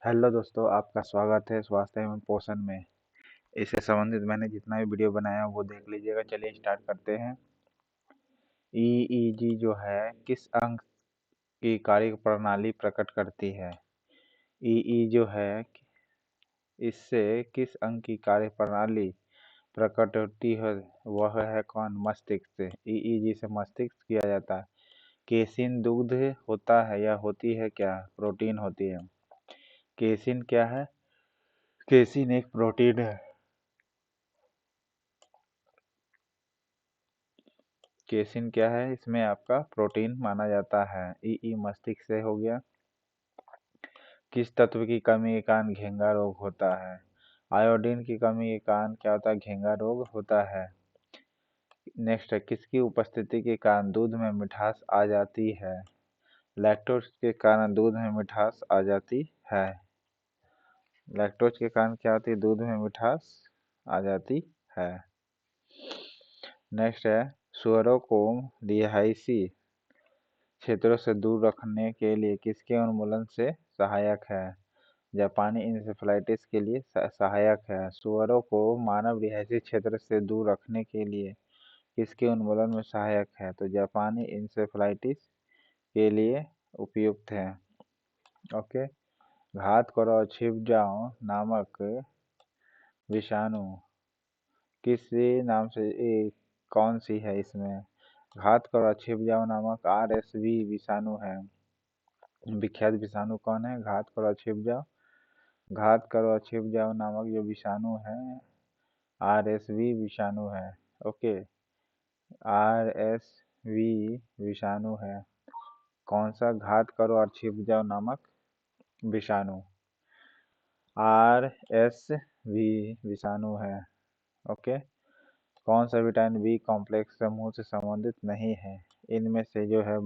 Hello दोस्तों, आपका स्वागत है स्वास्थ्य एवं पोषण में। इससे संबंधित मैंने जितना भी वीडियो बनाया वो देख लीजिएगा। चलिए स्टार्ट करते हैं। ईईजी जो है किस अंग की कार्यप्रणाली प्रकट करती है? ईई जो है इससे किस अंग की कार्यप्रणाली प्रकट होती है? वह है कौन? मस्तिष्क से। ईईजी से मस्तिष्क किया जाता है। केसिन दुग्ध होता है या होती है क्या? प्रोटीन होती है। केसिन क्या है? केसिन एक प्रोटीन है। केसिन क्या है? इसमें आपका प्रोटीन माना जाता है। ई मस्तिष्क से हो गया। किस तत्व की कमी के कारण घेंगा रोग होता है? आयोडीन की कमी के कारण क्या होता है? घेंगा रोग होता है। नेक्स्ट है, किसकी उपस्थिति के कारण दूध में मिठास आ जाती है? लैक्टोज के कारण दूध में मिठास आ जाती है। लैक्टोज के कारण क्या होती है? दूध में मिठास आ जाती है। नेक्स्ट है, सुअरों को रिहायशी क्षेत्रों से दूर रखने के लिए किसके उन्मूलन से सहायक है? जापानी इंसेफेलाइटिस के लिए सहायक है। सुअरों को मानव रिहायशी क्षेत्र से दूर रखने के लिए किसके उन्मूलन में सहायक है? तो जापानी इंसेफेलाइटिस के लिए उपयुक्त है। ओके। घात करो और छिप जाओ नामक विषाणु किसी नाम से कौन सी है? इसमें घात करो और छिप जाओ नामक RSV विषाणु है। विख्यात विषाणु कौन है? घात करो और छिप जाओ। घात करो और छिप जाओ नामक जो विषाणु है RSV विषाणु है। ओके, RSV विषाणु है। कौन सा? घात करो और छिप जाओ नामक विषाणु RSV विषाणु है। ओके। कौन सा विटामिन बी कॉम्प्लेक्स समूह से संबंधित नहीं है? इनमें से जो है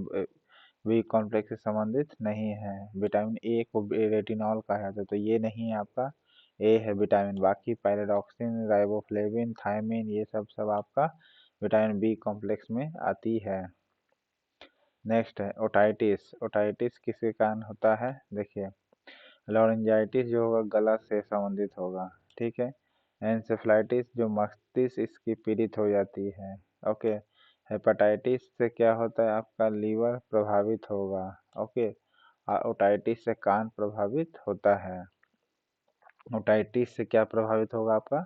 बी कॉम्प्लेक्स से संबंधित नहीं है। विटामिन ए को रेटिनॉल कहा जाता है, तो ये नहीं है आपका। ए है विटामिन। बाकी पैराडॉक्सिन, राइबोफ्लेविन, थायमिन ये सब आपका विटामिन बी कॉम्प्लेक्स में आती है। नेक्स्ट है ओटाइटिस। ओटाइटिस किसके कारण होता है? देखिए, लॉरेंजाइटिस जो होगा गला से संबंधित होगा। ठीक है। एंसेफ्लाइटिस जो मस्तिष्क इसकी पीड़ित हो जाती है। ओके। हेपेटाइटिस से क्या होता है? आपका लीवर प्रभावित होगा। ओके। ओटाइटिस से कान प्रभावित होता है। ओटाइटिस से क्या प्रभावित होगा? आपका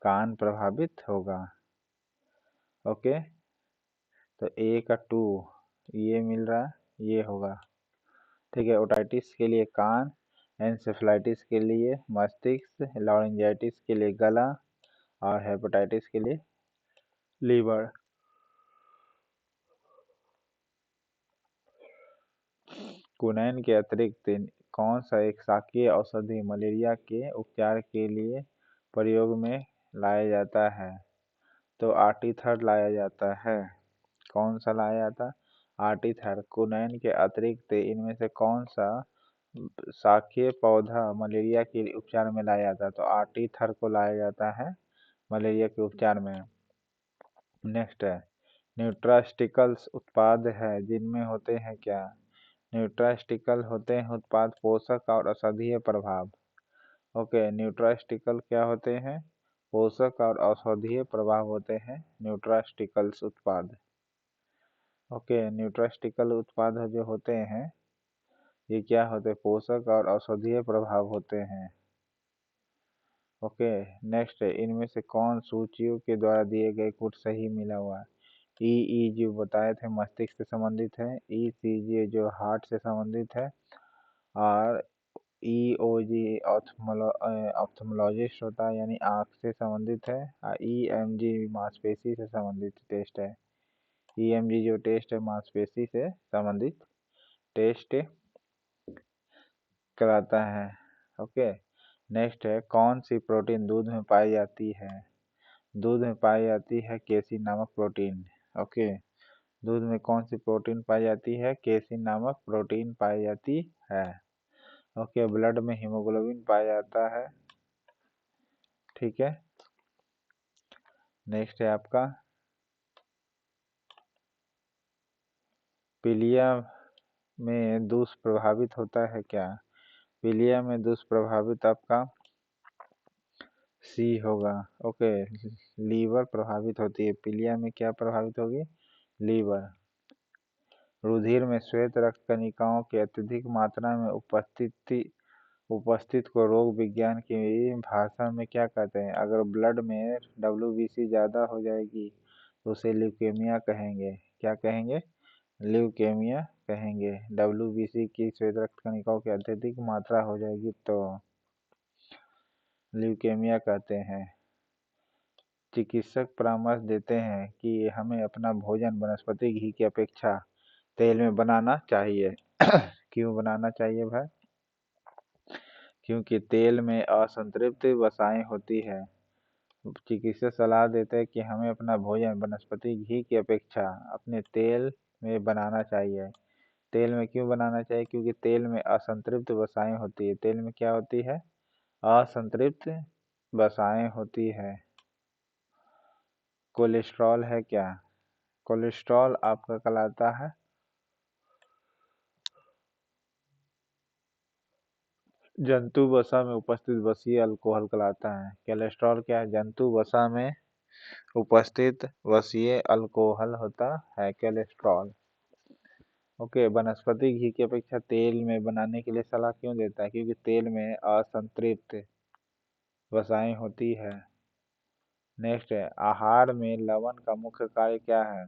कान प्रभावित होगा। ओके। तो ए का 2 ये मिल रहा है, ये होगा। ठीक है। ओटाइटिस के लिए कान, एंसेफ्लाइटिस के लिए मस्तिष्क, लॉरेंजाइटिस के लिए गला और हेपेटाइटिस के लिए लीवर। क्विनैन के अतिरिक्त कौन सा एक शासकीय औषधि मलेरिया के उपचार के लिए प्रयोग में लाया जाता है? तो आर्टीथर लाया जाता है। कौन सा लाया जाता है? आर्टीथर। क्विनैन के अतिरिक्त इनमें से कौन सा शाकीय पौधा मलेरिया के उपचार में लाया जाता है? तो आर्टीथर को लाया जाता है मलेरिया के उपचार में। नेक्स्ट है, न्यूट्रास्टिकल्स उत्पाद है जिनमें होते हैं क्या? न्यूट्रास्टिकल होते हैं उत्पाद पोषक और औषधीय प्रभाव। ओके। न्यूट्रास्टिकल क्या होते हैं? पोषक और औषधीय प्रभाव होते हैं न्यूट्रास्टिकल्स उत्पाद। ओके। न्यूट्रास्टिकल उत्पाद जो होते हैं ये क्या होते हैं? पोषक और औषधीय प्रभाव होते हैं। ओके। नेक्स्ट है, इनमें से कौन सूचियों के द्वारा दिए गए कोड सही मिला हुआ है? ई जो बताए थे मस्तिष्क से संबंधित है। ECG जो हार्ट से संबंधित है। और EOG ऑप्थेमोलॉजिस्ट होता है यानी आँख से संबंधित है। और EMG मांसपेशी से संबंधित टेस्ट है। EMG जो टेस्ट है मांसपेशी से संबंधित टेस्ट कराता है। ओके। नेक्स्ट है, कौन सी प्रोटीन दूध में पाई जाती है? दूध में पाई जाती है केसिन नामक प्रोटीन। ओके। दूध में कौन सी प्रोटीन पाई जाती है? केसिन नामक प्रोटीन पाई जाती है। ओके। ब्लड में हीमोग्लोबिन पाया जाता है। ठीक है। नेक्स्ट है आपका पीलिया में दुष्प्रभावित होता है क्या? पीलिया में दुष्प्रभावित आपका सी होगा। ओके, लीवर प्रभावित होती है। पीलिया में क्या प्रभावित होगी? लीवर। रुधिर में श्वेत रक्त कणिकाओं की अत्यधिक मात्रा में उपस्थित को रोग विज्ञान की भाषा में क्या कहते हैं? अगर ब्लड में WBC ज़्यादा हो जाएगी तो उसे ल्यूकेमिया कहेंगे। क्या कहेंगे? ल्यूकेमिया कहेंगे। WBC की श्वेत रक्त कणिकाओं की अत्यधिक मात्रा हो जाएगी तो ल्यूकेमिया कहते हैं। चिकित्सक परामर्श देते हैं कि हमें अपना भोजन वनस्पति घी की अपेक्षा तेल में बनाना चाहिए। क्यों बनाना चाहिए भाई? क्योंकि तेल में असंतृप्त वसाएं होती है। चिकित्सक सलाह देते हैं कि हमें अपना भोजन वनस्पति घी की अपेक्षा अपने तेल में बनाना चाहिए। तेल में क्यों बनाना चाहिए? क्योंकि तेल में असंतृप्त वसाएं होती है। तेल में क्या होती है? असंतृप्त वसाएं होती है। कोलेस्ट्रॉल है क्या? कोलेस्ट्रॉल आपका कहलाता है जंतु वसा में उपस्थित वसीय अल्कोहल कहलाता है। कोलेस्ट्रॉल क्या है? जंतु वसा में उपस्थित वसीय अल्कोहल होता है कोलेस्ट्रॉल। ओके, वनस्पति घी की अपेक्षा तेल में बनाने के लिए सलाह क्यों देता है? क्योंकि तेल में असंतृप्त वसाएं होती है। नेक्स्ट है, आहार में लवण का मुख्य कार्य क्या है?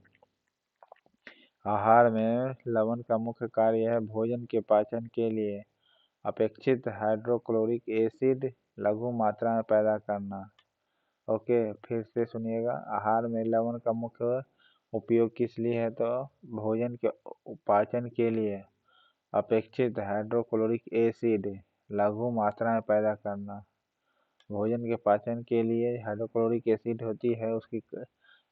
आहार में लवण का मुख्य कार्य है भोजन के पाचन के लिए अपेक्षित हाइड्रोक्लोरिक एसिड लघु मात्रा में पैदा करना। ओके, फिर से सुनिएगा। आहार में लवण का मुख्य उपयोग किस लिए है? तो भोजन के पाचन के लिए अपेक्षित हाइड्रोक्लोरिक एसिड लघु मात्रा में पैदा करना। भोजन के पाचन के लिए हाइड्रोक्लोरिक एसिड होती है, उसकी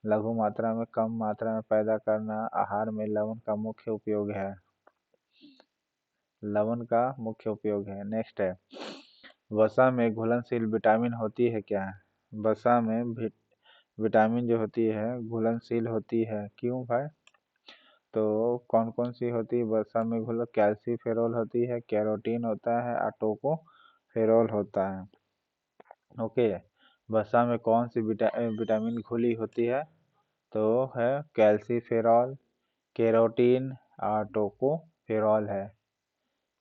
लघु मात्रा में कम मात्रा में पैदा करना आहार में लवण का मुख्य उपयोग है। लवण का मुख्य उपयोग है। नेक्स्ट है, वसा में घुलनशील विटामिन होती है क्या? वसा में विटामिन जो होती है घुलनशील होती है। क्यों भाई? तो कौन कौन सी होती है वसा में घुल? कैल्सीफेरॉल होती है, कैरोटीन होता है, अटोकोफेरॉल होता है। ओके, वसा में कौन सी विटामिन घुली होती है? तो है कैल्सीफेरॉल, कैरोटीन और टोकोफेरॉल है।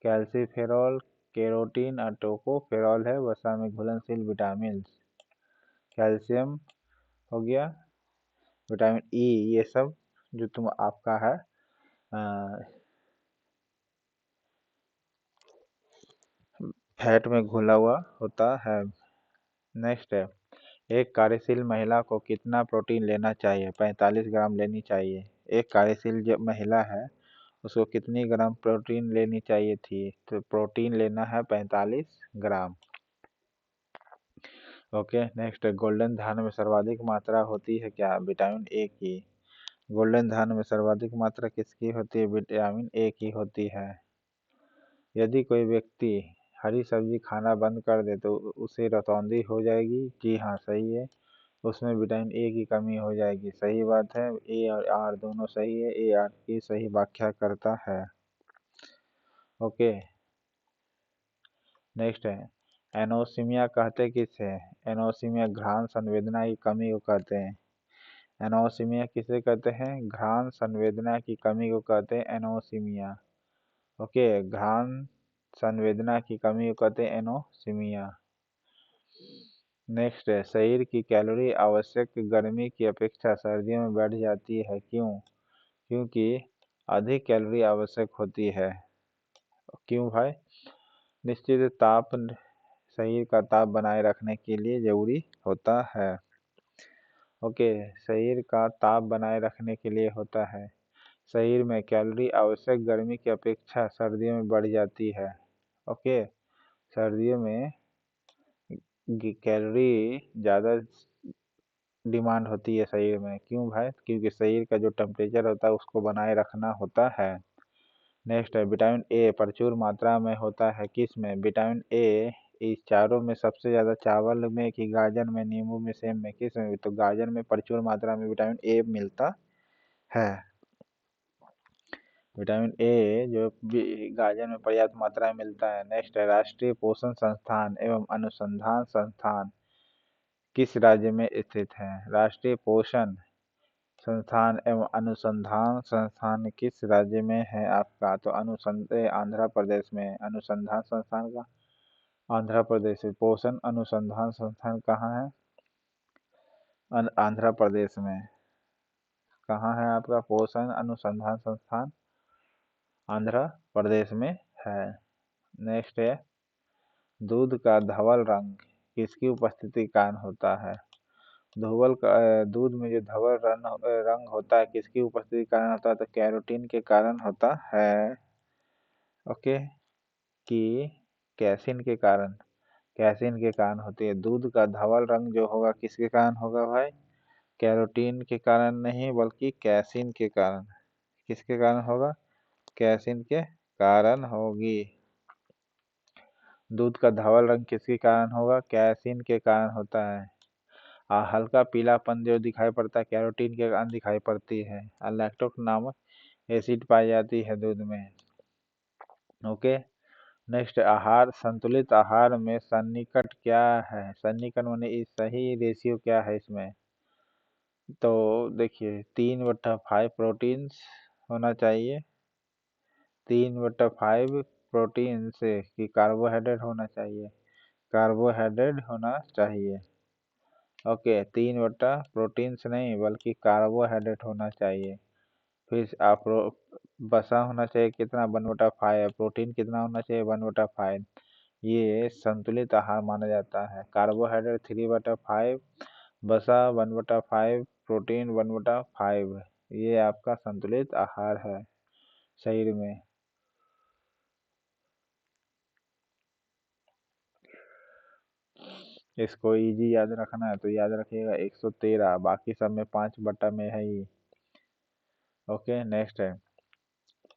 कैल्सीफेरॉल, कैरोटीन और टोकोफेरॉल है वसा में घुलनशील विटामिन। कैल्शियम हो गया, विटामिन ई, ये सब जो तुम आपका है फैट में घुला हुआ होता है। नेक्स्ट है, एक कार्यशील महिला को कितना प्रोटीन लेना चाहिए? 45 ग्राम लेनी चाहिए। एक कार्यशील जो महिला है उसको कितनी ग्राम प्रोटीन लेनी चाहिए थी? तो प्रोटीन लेना है 45 ग्राम। ओके, नेक्स्ट, गोल्डन धान में सर्वाधिक मात्रा होती है क्या? विटामिन ए की। गोल्डन धान में सर्वाधिक मात्रा किसकी होती है? विटामिन ए की होती है। यदि कोई व्यक्ति हरी सब्जी खाना बंद कर दे तो उसे रतौंधी हो जाएगी। जी हाँ, सही है, उसमें विटामिन ए की कमी हो जाएगी। सही बात है, ए और आर दोनों सही है, ए आर की सही व्याख्या करता है। ओके, नेक्स्ट है, एनोसिमिया कहते किसे? एनोसिमिया घ्राण संवेदना की कमी को कहते हैं। एनोसिमिया किसे कहते हैं? घ्राण संवेदना की कमी को कहते हैं एनोसिमिया। ओके, घ्राण संवेदना की कमी को कहते हैं एनोसिमिया। नेक्स्ट है, शरीर की कैलोरी आवश्यक गर्मी की अपेक्षा सर्दियों में बढ़ जाती है। क्यों? क्योंकि अधिक कैलोरी आवश्यक होती है। क्यों भाई? निश्चित ताप शरीर का ताप बनाए रखने के लिए जरूरी होता है। ओके, शरीर का ताप बनाए रखने के लिए होता है। शरीर में कैलोरी आवश्यक गर्मी की अपेक्षा सर्दियों में बढ़ जाती है। ओके, सर्दियों में कैलोरी ज़्यादा डिमांड होती है शरीर में। क्यों भाई? क्योंकि शरीर का जो टेम्परेचर होता है उसको बनाए रखना होता है। नेक्स्ट है, विटामिन ए प्रचुर मात्रा में होता है किस में? विटामिन ए इस चारों में सबसे ज़्यादा चावल में कि गाजर में, नींबू में, सेब में, किस में? तो गाजर में प्रचुर मात्रा में विटामिन ए मिलता है। विटामिन ए जो गाजर में पर्याप्त मात्रा में मिलता है। नेक्स्ट है राष्ट्रीय पोषण संस्थान एवं अनुसंधान संस्थान किस राज्य में स्थित है? राष्ट्रीय पोषण संस्थान एवं अनुसंधान संस्थान किस राज्य में है आपका? तो आंध्र प्रदेश में। अनुसंधान संस्थान का आंध्र प्रदेश में। पोषण अनुसंधान संस्थान कहाँ है? आंध्र प्रदेश में। कहाँ है आपका पोषण अनुसंधान संस्थान? आंध्र प्रदेश में है। नेक्स्ट है दूध का धवल रंग किसकी उपस्थिति के कारण होता है? दूध में जो धवल रंग होता है किसकी उपस्थिति के कारण होता है? तो कैरोटीन के कारण होता है। ओके, कि कैसीन के कारण? कैसीन के कारण होती है। दूध का धवल रंग जो होगा किसके कारण होगा भाई? कैरोटीन के कारण नहीं बल्कि कैसीन के कारण। किसके कारण होगा? कैसीन के कारण होगी। दूध का धवल रंग किसके कारण होगा? कैसीन के कारण होता है। हल्का पीलापन जो दिखाई पड़ता है कैरोटीन के कारण दिखाई पड़ती है। लैक्टोज नामक एसिड पाई जाती है दूध में। ओके, नेक्स्ट आहार संतुलित आहार में सन्निकट क्या है? सन्निकट माने सही रेशियो क्या है इसमें? तो देखिए 3/5 प्रोटीन्स होना चाहिए। 3/5 प्रोटीन से कि कार्बोहाइड्रेट होना चाहिए। कार्बोहाइड्रेट होना चाहिए। ओके, 3 प्रोटीन से नहीं बल्कि कार्बोहाइड्रेट होना चाहिए। फिर आप बसा होना चाहिए कितना? 1/5। प्रोटीन कितना होना चाहिए? 1/5। ये संतुलित आहार माना जाता है। कार्बोहाइड्रेट 3/5, बसा 1/5, प्रोटीन 1/5। ये आपका संतुलित आहार है शरीर में। इसको इजी याद रखना है तो याद रखिएगा 113, बाकी सब में 5 में है ही। ओके, नेक्स्ट है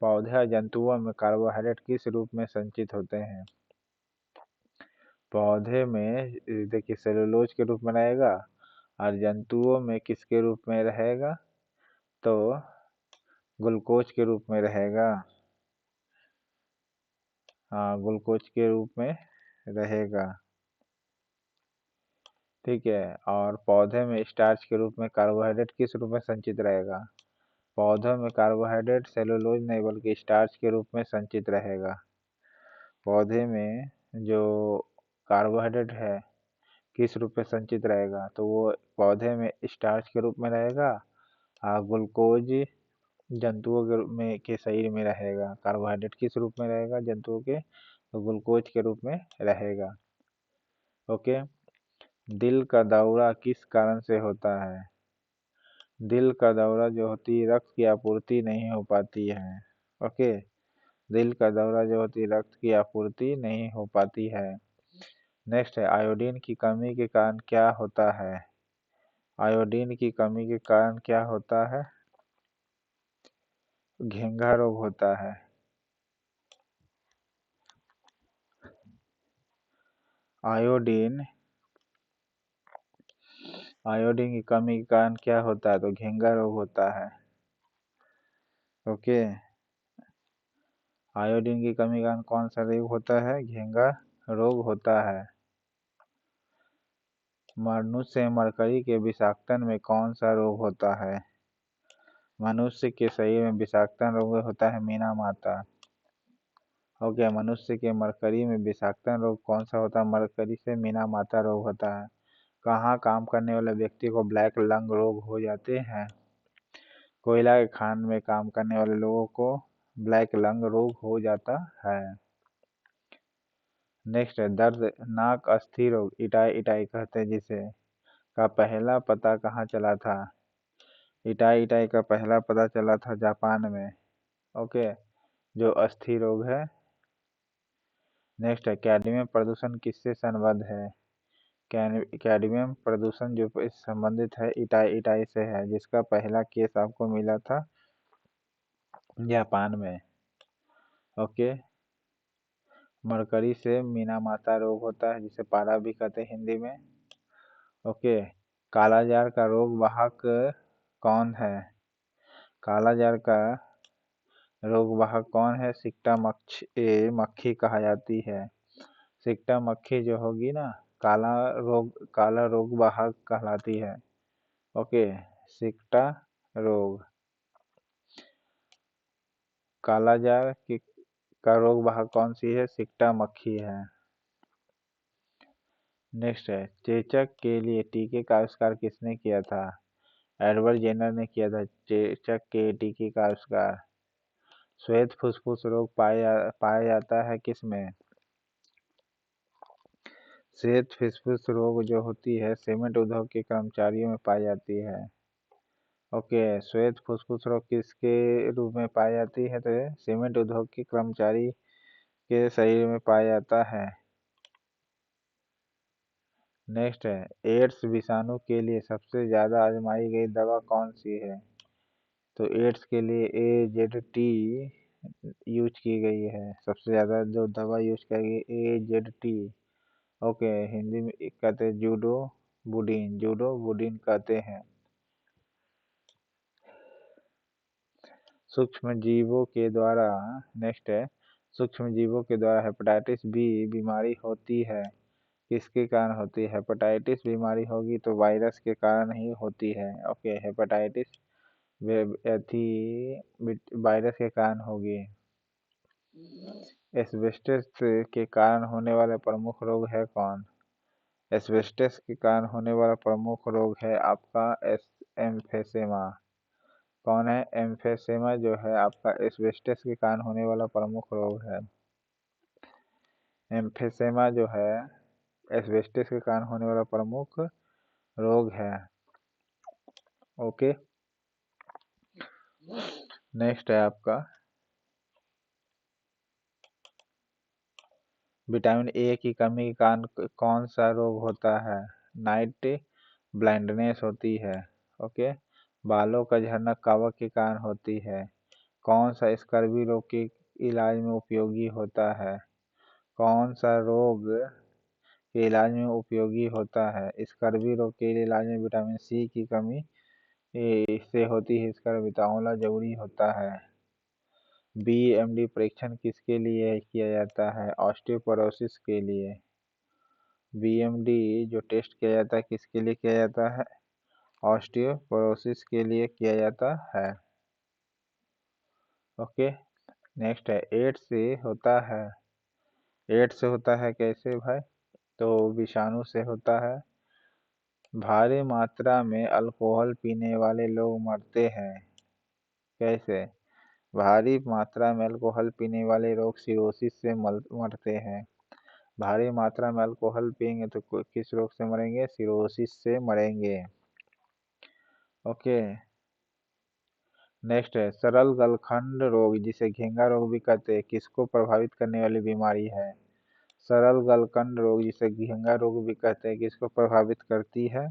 पौधे और जंतुओं में कार्बोहाइड्रेट किस रूप में संचित होते हैं? पौधे में देखिए सेलुलोज के रूप में रहेगा और जंतुओं में किसके रूप में रहेगा? तो ग्लूकोज के रूप में रहेगा। हाँ, ग्लूकोज के रूप में रहेगा। ठीक है, और पौधे में स्टार्च के रूप में कार्बोहाइड्रेट किस रूप में संचित रहेगा? पौधों में कार्बोहाइड्रेट सेलुलोज नहीं बल्कि स्टार्च के रूप में संचित रहेगा। पौधे में जो कार्बोहाइड्रेट है किस रूप में संचित रहेगा? तो वो पौधे में स्टार्च के रूप में रहेगा और ग्लूकोज जंतुओं के रूप में के शरीर में रहेगा। कार्बोहाइड्रेट किस रूप में रहेगा जंतुओं के? तो ग्लूकोज के रूप में रहेगा। ओके, दिल का दौरा किस कारण से होता है? दिल का दौरा जो होती है रक्त की आपूर्ति नहीं हो पाती है। ओके, दिल का दौरा जो होती है रक्त की आपूर्ति नहीं हो पाती है। नेक्स्ट है आयोडीन की कमी के कारण क्या होता है? आयोडीन की कमी के कारण क्या होता है? घेंघा रोग होता है। आयोडीन आयोडीन की कमी के कारण क्या होता है? तो घेंघा रोग होता है। ओके, आयोडीन की कमी के कारण कौन सा रोग होता है? घेंघा रोग होता है। मनुष्य मरकरी के विषाक्तन में कौन सा रोग होता है? मनुष्य के शरीर में विषाक्तन रोग होता है मीना माता। ओके, मनुष्य के मरकरी में विषाक्तन रोग कौन सा होता है? मरकरी से मीना माता रोग होता है। कहाँ काम करने वाले व्यक्ति को ब्लैक लंग रोग हो जाते हैं? कोयला के खान में काम करने वाले लोगों को ब्लैक लंग रोग हो जाता है। नेक्स्ट है दर्दनाक अस्थि रोग इटाई इटाई कहते हैं जिसे का पहला पता कहाँ चला था? इटाई इटाई का पहला पता चला था जापान में। ओके, जो अस्थि रोग है। नेक्स्ट है कैडमियम प्रदूषण किससे संबद्ध है? कैडमियम प्रदूषण जो संबंधित है इटाई इटाई से है, जिसका पहला केस आपको मिला था जापान में। ओके, मरकरी से मीना माता रोग होता है जिसे पारा भी कहते हैं हिंदी में। ओके, कालाजार का रोग वाहक कौन है? कालाजार का रोगवाहक कौन है? सिक्टा मक्खी कहा जाती है। सिक्टा मक्खी जो होगी ना, काला रोग वाहक कहलाती है। ओके, सिक्टा रोग, कालाजार का रोग वाहक कौन सी है? सिक्टा मक्खी है। नेक्स्ट है, चेचक के लिए टीके का आविष्कार किसने किया था? एडवर्ड जेनर ने किया था चेचक के टीके का आविष्कार। श्वेत फुसफुस रोग पाया जाता है किसमें? श्वेत फुसफुस रोग जो होती है सीमेंट उद्योग के कर्मचारियों में पाई जाती है। ओके, श्वेत फुसफुस रोग किसके रूप में पाई जाती है? तो सीमेंट उद्योग के कर्मचारी के शरीर में पाया जाता है। नेक्स्ट है, एड्स विषाणु के लिए सबसे ज्यादा आजमाई गई दवा कौन सी है? तो एड्स के लिए AZT यूज की गई है। सबसे ज्यादा जो दवा यूज की गई AZT। ओके, हिंदी में कहते हैं जूडो बुडीन कहते हैं। सूक्ष्म जीवों के द्वारा, नेक्स्ट है, सूक्ष्म जीवों के द्वारा हेपेटाइटिस बी बीमारी होती है, किसके कारण होती है? हेपेटाइटिस बीमारी होगी तो वायरस के कारण ही होती है। ओके, हेपेटाइटिस वायरस के कारण होगी। एस्बेस्टस के कारण होने वाला प्रमुख रोग है कौन? एस्बेस्टस के कारण होने वाला प्रमुख रोग है आपका एम्फेसेमा। कौन है? एम्फेसेमा जो है आपका एस्बेस्टस के कारण होने वाला प्रमुख रोग है। एम्फेसेमा जो है एस्बेस्टस के कारण होने वाला प्रमुख रोग है। ओके, नेक्स्ट है आपका, विटामिन ए की कमी के कारण कौन सा रोग होता है? नाइट ब्लाइंडनेस होती है। ओके, बालों का झड़ना कवक के कारण होती है। कौन सा स्कर्वी रोग के इलाज में उपयोगी होता है? कौन सा रोग के इलाज में उपयोगी होता है? स्कर्वी रोग के इलाज में विटामिन सी की कमी से होती है, इसका आंवला जरूरी होता है। BMD परीक्षण किसके लिए किया जाता है? ऑस्टियोपोरोसिस के लिए। BMD जो टेस्ट किया जाता है किसके लिए किया जाता है? ऑस्टियोपोरोसिस के लिए किया जाता है। ओके, नेक्स्ट है, एड्स से होता है कैसे भाई? तो विषाणु से होता है। भारी मात्रा में अल्कोहल पीने वाले लोग मरते हैं कैसे? भारी मात्रा में अल्कोहल पीने वाले लोग सिरोसिस से मरते हैं। भारी मात्रा में अल्कोहल पिएंगे तो किस रोग से मरेंगे? सिरोसिस से मरेंगे। ओके, नेक्स्ट है, सरल गलखंड रोग जिसे घेंगा रोग भी कहते हैं किसको प्रभावित करने वाली बीमारी है? सरल गलकंड रोग जिसे घेंगा रोग भी कहते हैं किसको प्रभावित करती है?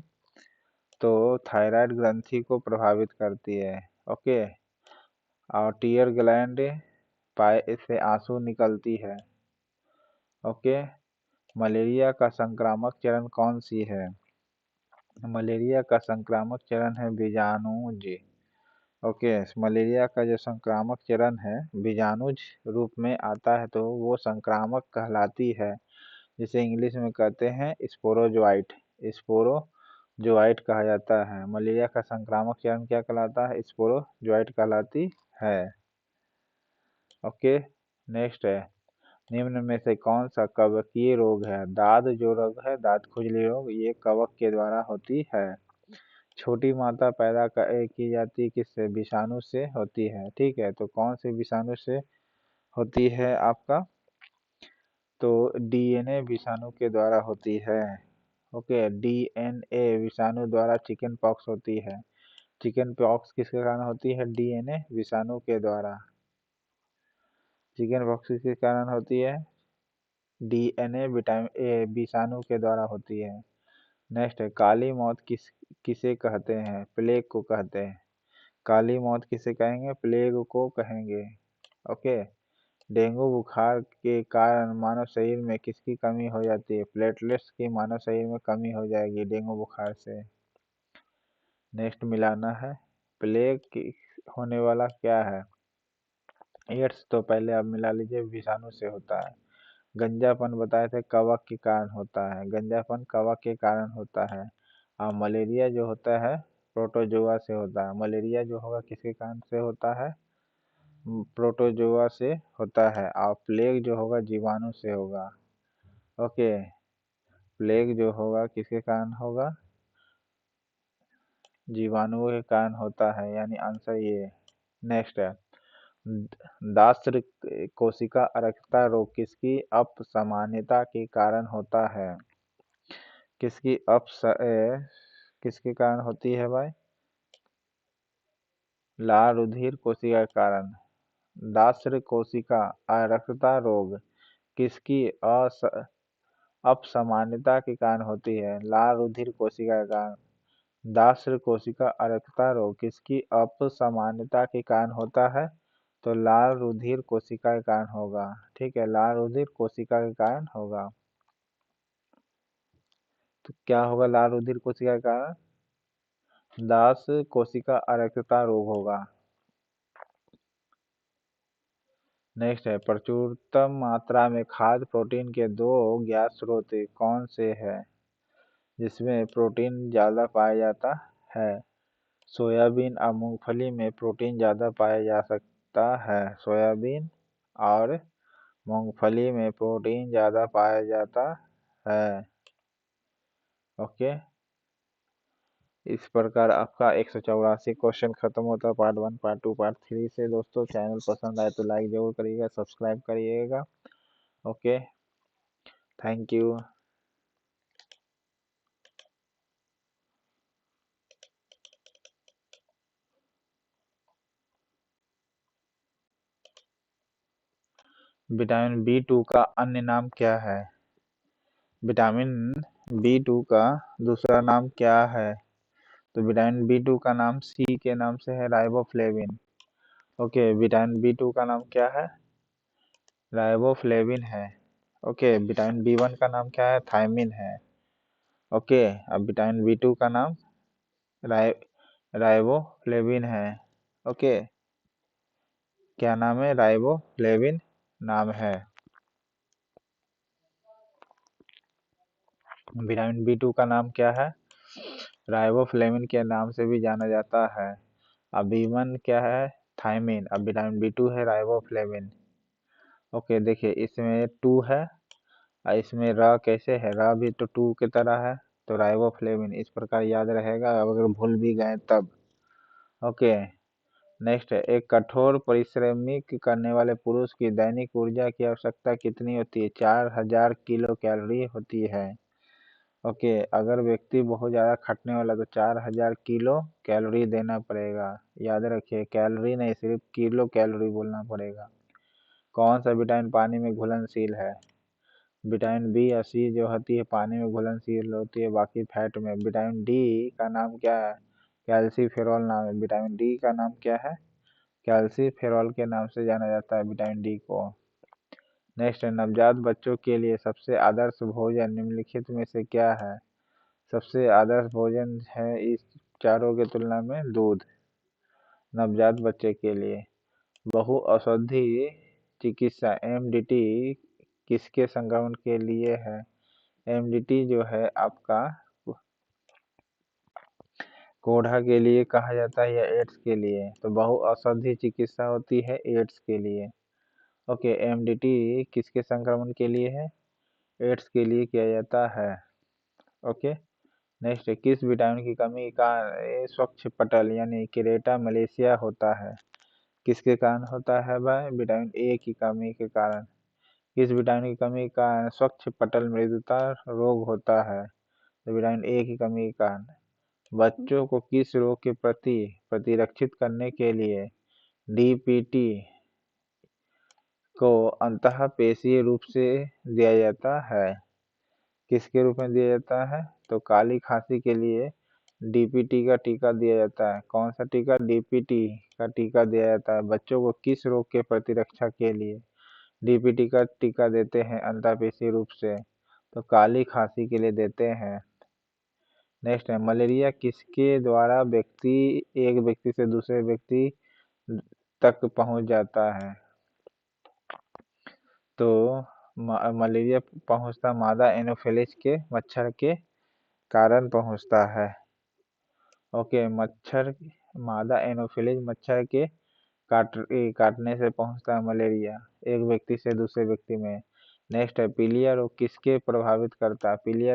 तो थायराइड ग्रंथि को प्रभावित करती है। ओके, और टीयर ग्लैंड पाए से आंसू निकलती है। ओके, मलेरिया का संक्रामक चरण कौन सी है? मलेरिया का संक्रामक चरण है बीजाणुज। ओके, मलेरिया का जो संक्रामक चरण है बीजाणुज रूप में आता है तो वो संक्रामक कहलाती है, जिसे इंग्लिश में कहते हैं स्पोरोजोआइट। स्पोरोजोआइट कहा जाता है। मलेरिया का संक्रामक चरण क्या कहलाता है? स्पोरोजोआइट कहलाती है। ओके, नेक्स्ट है, निम्न में से कौन सा कवकीय रोग है? दाद जो रोग है, दाद खुजली रोग, ये कवक के द्वारा होती है। छोटी माता की जाती किससे? विषाणु से होती है। ठीक है, तो कौन से विषाणु से होती है आपका? तो DNA विषाणु के द्वारा होती है। ओके, DNA विषाणु द्वारा चिकन पॉक्स होती है। चिकन पॉक्स किसके कारण होती है? DNA विषाणु के द्वारा। चिकन पॉक्स किसके कारण होती है? DNA विषाणु के द्वारा होती है। नेक्स्ट है, काली मौत किसे कहते हैं? प्लेग को कहते हैं। काली मौत किसे कहेंगे? प्लेग को कहेंगे। ओके, डेंगू बुखार के कारण मानव शरीर में किसकी कमी हो जाती है? प्लेटलेट्स की मानव शरीर में कमी हो जाएगी डेंगू बुखार से। नेक्स्ट मिलाना है, प्लेग होने वाला क्या है? एड्स तो पहले आप मिला लीजिए, विषाणु से होता है। गंजापन बताए थे कवक के कारण होता है, गंजापन कवक के कारण होता है। और मलेरिया जो होता है प्रोटोजोआ से होता है। मलेरिया जो होगा किसके कारण से होता है? प्रोटोजोआ से होता है। और प्लेग जो होगा जीवाणु से होगा। ओके, प्लेग जो होगा किसके कारण होगा? जीवाणुओं के कारण होता है, यानी आंसर ये। नेक्स्ट है, दात्र कोशिका अरक्ता रोग किसकी अपसामान्यता के कारण होता है? किसकी किसके कारण होती है भाई? लाल रुधिर कोशिका के कारण। दात्र कोशिका अरक्ता रोग किसकी अपसामान्यता के कारण होती है? लाल रुधिर कोशिका के कारण। दात्र कोशिका अरक्ता रोग किसकी अपसामान्यता के कारण होता है? तो लाल रुधिर कोशिका के कारण होगा। ठीक है, लाल रुधिर कोशिका के कारण होगा। तो क्या होगा लाल रुधिर कोशिका के कारण? दात्र कोशिका अरक्तता रोग होगा। नेक्स्ट है, प्रचुरतम मात्रा में खाद्य प्रोटीन के दो ज्ञात स्रोत कौन से हैं जिसमें प्रोटीन ज्यादा पाया जाता है? सोयाबीन और मूंगफली में प्रोटीन ज्यादा पाया जा सकता है। सोयाबीन और मूंगफली में प्रोटीन ज्यादा पाया जाता है। ओके, इस प्रकार आपका 184 क्वेश्चन खत्म होता है पार्ट 1, पार्ट 2, पार्ट 3 से। दोस्तों चैनल पसंद आए तो लाइक जरूर करिएगा, सब्सक्राइब करिएगा। Okay, thank you. Vitamin B2 का अन्य नाम क्या है? विटामिन B2 का दूसरा नाम क्या है? तो विटामिन B2 का नाम सी के नाम से है, राइबोफ्लेविन। ओके, विटामिन B2 का नाम क्या है? राइबोफ्लेविन है। ओके, विटामिन B1 का नाम क्या है? थायमिन है। ओके, अब विटामिन B2 का नाम राइ राइबोफ्लेविन है। ओके, क्या नाम है? राइबोफ्लेविन नाम है। विटामिन B2 का नाम क्या है? राइबोफ्लेविन के नाम से भी जाना जाता है। अब B1 क्या है? थायमिन। अब विटामिन B2 है राइबोफ्लेविन। ओके, देखिए इसमें 2 है और इसमें र कैसे है? र भी तो 2 की तरह है, तो राइबोफ्लेविन। इस प्रकार याद रहेगा अगर भूल भी गए तब। ओके, नेक्स्ट है, एक कठोर परिश्रमिक करने वाले पुरुष की दैनिक ऊर्जा की आवश्यकता कितनी होती है? 4000 किलो कैलोरी होती है। ओके, अगर व्यक्ति बहुत ज़्यादा खटने वाला तो 4000 किलो कैलोरी देना पड़ेगा। याद रखिए, कैलोरी नहीं, सिर्फ किलो कैलोरी बोलना पड़ेगा। कौन सा विटामिन पानी में घुलनशील है? विटामिन बी और सी जो होती है पानी में घुलनशील होती है, बाकी फैट में। विटामिन डी का नाम क्या है? कैल्सीफेरॉल नाम है। विटामिन डी का नाम क्या है? कैल्सीफेरॉल के नाम से जाना जाता है विटामिन डी को। नेक्स्ट है, नवजात बच्चों के लिए सबसे आदर्श भोजन निम्नलिखित में से क्या है? सबसे आदर्श भोजन है इस चारों की तुलना में दूध। नवजात बच्चे के लिए बहुऔषधि चिकित्सा एमडीटी किसके संक्रमण के लिए है? एमडीटी जो है आपका कोढ़ा के लिए कहा जाता है या एड्स के लिए? तो बहुऔषधि चिकित्सा होती है एड्स के लिए। ओके, एमडीटी किसके संक्रमण के लिए है? एड्स के लिए किया जाता है। ओके, नेक्स्ट, किस विटामिन की कमी का स्वच्छ पटल यानी किरेटा मलेशिया होता है? किसके कारण होता है भाई? विटामिन ए की कमी के कारण। किस विटामिन की कमी का स्वच्छ पटल मृदुता रोग होता है? तो विटामिन ए की कमी के कारण। बच्चों को किस रोग के प्रति प्रतिरक्षित करने के लिए डीपीटी को अंतःपेशीय रूप से दिया जाता है? किसके रूप में दिया जाता है? तो काली खांसी के लिए डीपीटी का टीका दिया जाता है। कौन सा टीका? डीपीटी का टीका दिया जाता है बच्चों को किस रोग के प्रतिरक्षा के लिए डीपीटी का टीका देते हैं अंतःपेशीय रूप से? तो काली खांसी के लिए देते हैं। नेक्स्ट है, मलेरिया किसके द्वारा एक व्यक्ति से दूसरे व्यक्ति तक पहुंच जाता है? तो मलेरिया पहुंचता मादा एनोफिलिस के मच्छर के कारण पहुंचता है। ओके, मादा एनोफिलिस मच्छर के काटने से पहुंचता है मलेरिया, एक व्यक्ति से दूसरे व्यक्ति में। नेक्स्ट है, पीलिया रोग किसके प्रभावित करता है? पीलिया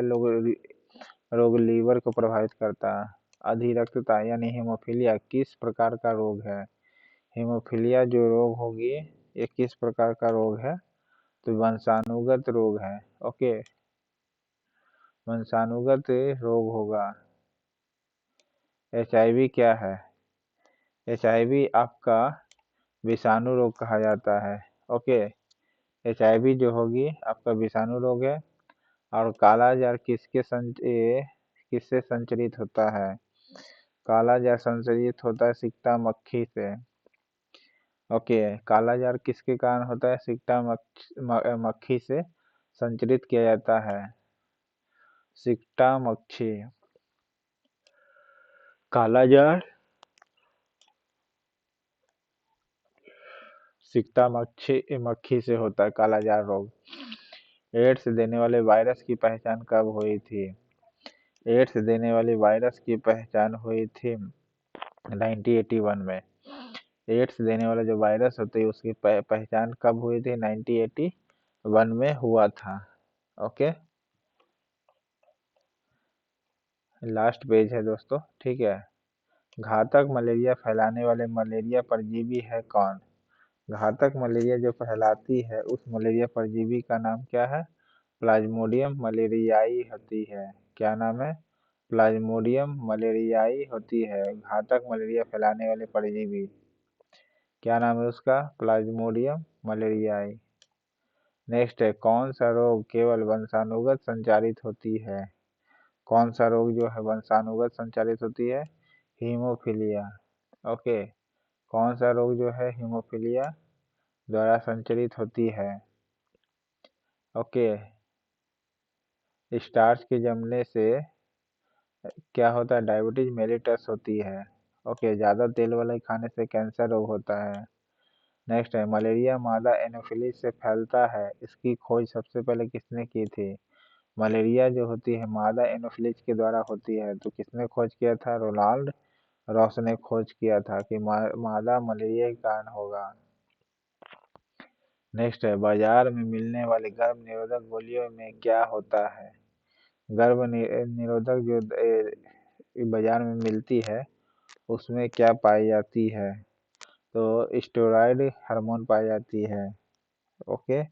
रोग लीवर को प्रभावित करता है। अधिरक्तता यानी हीमोफीलिया किस प्रकार का रोग है? हीमोफीलिया जो रोग होगी ये किस प्रकार का रोग है? तो वंशानुगत रोग है। ओके, वंशानुगत रोग होगा। HIV क्या है? HIV आपका विषाणु रोग कहा जाता है। ओके, HIV जो होगी आपका विषाणु रोग है। और काला जार किससे संचरित होता है? काला जार संचरित होता है सिकटा मक्खी से। ओके, काला जार किसके कारण होता है? सिकटा मक्खी से संचरित किया जाता है। सिकटा मक्खी, काला जार सिकटा मक्खी से होता है काला जार रोग। एड्स देने वाले वायरस की पहचान कब हुई थी? एड्स देने वाले वायरस की पहचान हुई थी 1981 में। एड्स देने वाला जो वायरस होता है उसकी पहचान कब हुई थी? 1981 में हुआ था। ओके, लास्ट पेज है दोस्तों, ठीक है। घातक मलेरिया फैलाने वाले मलेरिया परजीवी है कौन? घातक मलेरिया जो फैलाती है उस मलेरिया परजीवी का नाम क्या है? प्लाज्मोडियम मलेरियाई होती है। क्या नाम है? प्लाज्मोडियम मलेरियाई होती है घातक मलेरिया फैलाने वाले परजीवी। क्या नाम है उसका? प्लाज्मोडियम मलेरियाई। नेक्स्ट है, कौन सा रोग केवल वंशानुगत संचारित होती है? कौन सा रोग जो है वंशानुगत संचालित होती है? हीमोफीलिया। ओके, कौन सा रोग जो है हीमोफीलिया द्वारा संचालित होती है? ओके, स्टार्च के जमने से क्या होता है? डायबिटीज मेलिटस होती है। ओके, ज्यादा तेल वाले खाने से कैंसर रोग होता है। नेक्स्ट है, मलेरिया मादा एनोफिलिस से फैलता है, इसकी खोज सबसे पहले किसने की थी? मलेरिया जो होती है मादा एनोफिलिस के द्वारा होती है, तो किसने खोज किया था? रोनाल्ड रॉस ने खोज किया था कि मादा मलेरिया के कारण होगा। नेक्स्ट है, बाजार में मिलने वाली गर्भ निरोधक गोलियों में क्या होता है? गर्भ निरोधक जो बाजार में मिलती है उसमें क्या पाई जाती है? तो स्टेरॉयड हार्मोन पाई जाती है। ओके,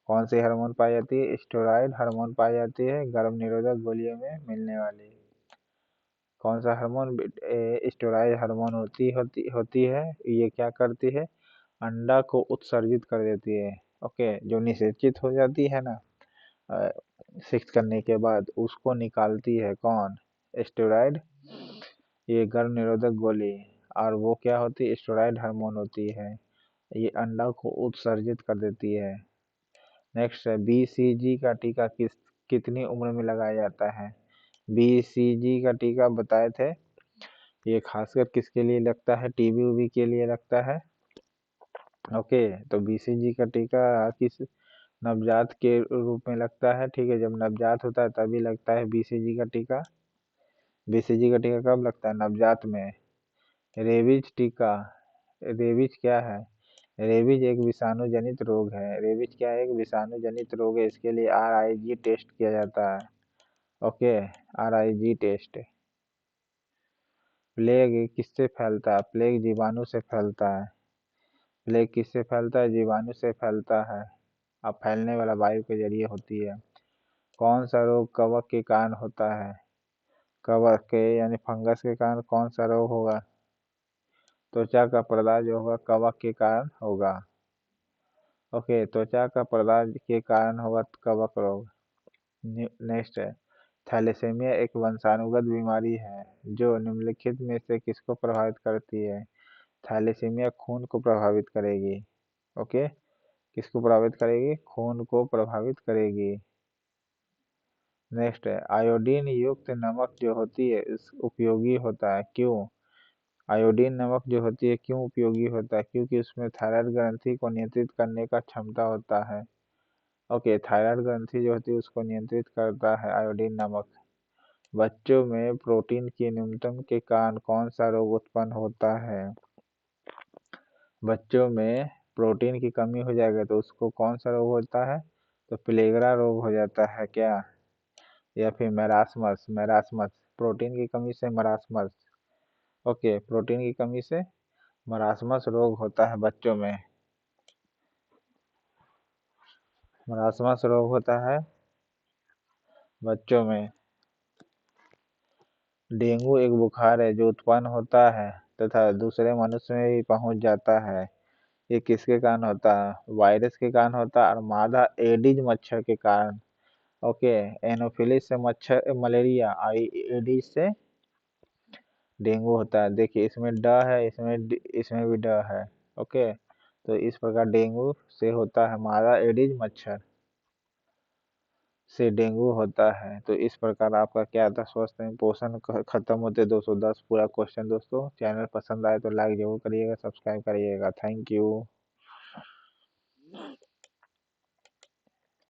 कौन सी हार्मोन पाई जाती है? स्टेरॉयड हार्मोन पाई जाती है गर्भ निरोधक गोलियों में मिलने वाली। कौन सा हार्मोन? स्टेरॉयड हार्मोन होती है। ये क्या करती है? अंडा को उत्सर्जित कर देती है। ओके, जो निषेचित हो जाती है ना सेक्स करने के बाद, उसको निकालती है कौन? स्टेरॉयड, ये गर्भ निरोधक गोली। और वो क्या होती है? स्टेरॉयड हार्मोन होती है। ये अंडा को उत्सर्जित कर देती है। नेक्स्ट है, BCG का टीका कितनी उम्र में लगाया जाता है? BCG का टीका बताए थे, ये खासकर किसके लिए लगता है? टीबी उबी के लिए लगता है। ओके, तो BCG का टीका किस नवजात के रूप में लगता है? ठीक है, जब नवजात होता है तभी लगता है BCG का टीका। BCG का टीका कब लगता है? नवजात में। रेबीज टीका, रेबीज क्या है? रेबीज एक विषाणु जनित रोग है। रेबीज क्या है? एक विषाणु जनित रोग है। इसके लिए RIG टेस्ट किया जाता है। Okay, RIG test. प्लेग किससे फैलता है? प्लेग जीवाणु से फैलता है। प्लेग किससे फैलता है? जीवाणु से फैलता है। अब फैलने वाला वायु के जरिए होती है। कौन सा रोग कवक के कारण होता है? कवक के यानी फंगस के कारण कौन सा रोग होगा? त्वचा का पर्दा जो होगा कवक के कारण होगा। ओके, त्वचा का पर्दा के कारण होगा कवक रोग। नेक्स्ट है, थैलेसीमिया एक वंशानुगत बीमारी है जो निम्नलिखित में से किसको प्रभावित करती है? थैलेसीमिया खून को प्रभावित करेगी। ओके, किसको प्रभावित करेगी? खून को प्रभावित करेगी। नेक्स्ट है, आयोडीन युक्त नमक जो होती है इस उपयोगी होता है, क्यों? आयोडीन नमक जो होती है क्यों उपयोगी होता है? क्योंकि उसमें थायराइड ग्रंथि को नियंत्रित करने का क्षमता होता है। ओके, थायराइड ग्रंथि जो होती है उसको नियंत्रित करता है आयोडीन नमक। बच्चों में प्रोटीन की न्यूनतम के कारण कौन सा रोग उत्पन्न होता है? बच्चों में प्रोटीन की कमी हो जाएगा तो उसको कौन सा रोग होता है? तो प्लेगरा रोग हो जाता है क्या? या फिर मैरास्मस? मैरास्मस, प्रोटीन की कमी से मरासमस। ओके, प्रोटीन की कमी से मरासमस रोग होता है बच्चों में। मरासमस रोग होता है बच्चों में। डेंगू एक बुखार है जो उत्पन्न होता है तथा दूसरे मनुष्य में भी पहुंच जाता है। ये किसके कारण होता है? वायरस के कारण होता है और मादा एडिज मच्छर के कारण। ओके, एनोफिलिस से मच्छर मलेरिया, आई एडिज से डेंगू होता है। देखिए इसमें ड है, इसमें भी ड है। ओके, तो इस प्रकार डेंगू से होता है, मादा एडिज मच्छर से डेंगू होता है। तो इस प्रकार आपका क्या था, स्वस्थ एवं पोषण खत्म होते 210 पूरा क्वेश्चन। दोस्तों चैनल पसंद आए तो लाइक जरूर करिएगा, सब्सक्राइब करिएगा। Thank you.